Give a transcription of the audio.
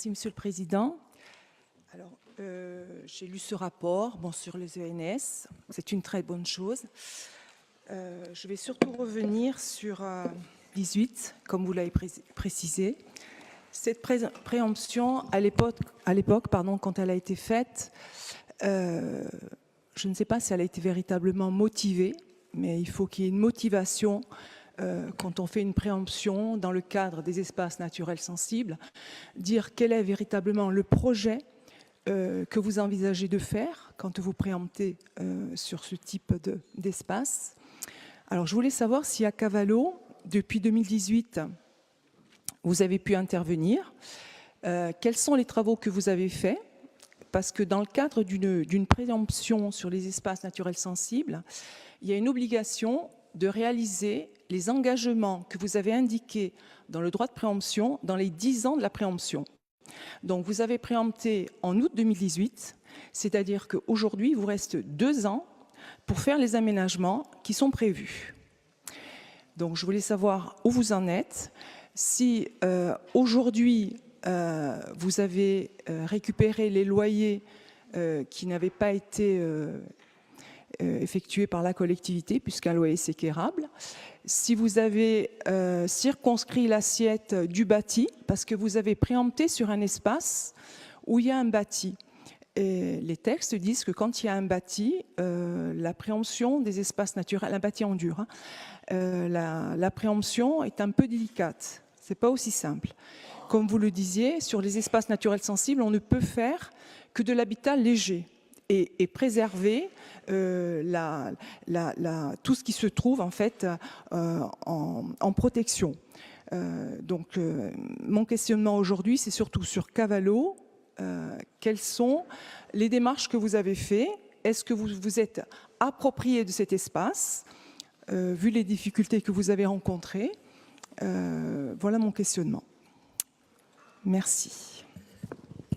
Merci, Monsieur le Président. Alors, j'ai lu ce rapport sur les ENS. C'est une très bonne chose. Je vais surtout revenir sur 18, comme vous l'avez précisé. Cette préemption, à l'époque, quand elle a été faite, je ne sais pas si elle a été véritablement motivée, mais il faut qu'il y ait une motivation quand on fait une préemption dans le cadre des espaces naturels sensibles, dire quel est véritablement le projet que vous envisagez de faire quand vous préemptez sur ce type d'espace. Alors, je voulais savoir si à Cavallo, depuis 2018, vous avez pu intervenir. Quels sont les travaux que vous avez faits? Parce que dans le cadre d'une préemption sur les espaces naturels sensibles, il y a une obligation de réaliser les engagements que vous avez indiqués dans le droit de préemption dans les 10 ans de la préemption. Donc vous avez préempté en août 2018, c'est-à-dire qu'aujourd'hui, il vous reste 2 ans pour faire les aménagements qui sont prévus. Donc je voulais savoir où vous en êtes, si aujourd'hui vous avez récupéré les loyers qui n'avaient pas été effectués par la collectivité, puisqu'un loyer c'est quérable. Si vous avez circonscrit l'assiette du bâti, parce que vous avez préempté sur un espace où il y a un bâti. Et les textes disent que quand il y a un bâti, la préemption des espaces naturels, un bâti en dur, la préemption est un peu délicate. C'est pas aussi simple. Comme vous le disiez, sur les espaces naturels sensibles, on ne peut faire que de l'habitat léger et préserver tout ce qui se trouve en fait en protection. Donc mon questionnement aujourd'hui, c'est surtout sur Cavallo. Quelles sont les démarches que vous avez faites? Est-ce que vous vous êtes approprié de cet espace, vu les difficultés que vous avez rencontrées? Voilà mon questionnement. Merci.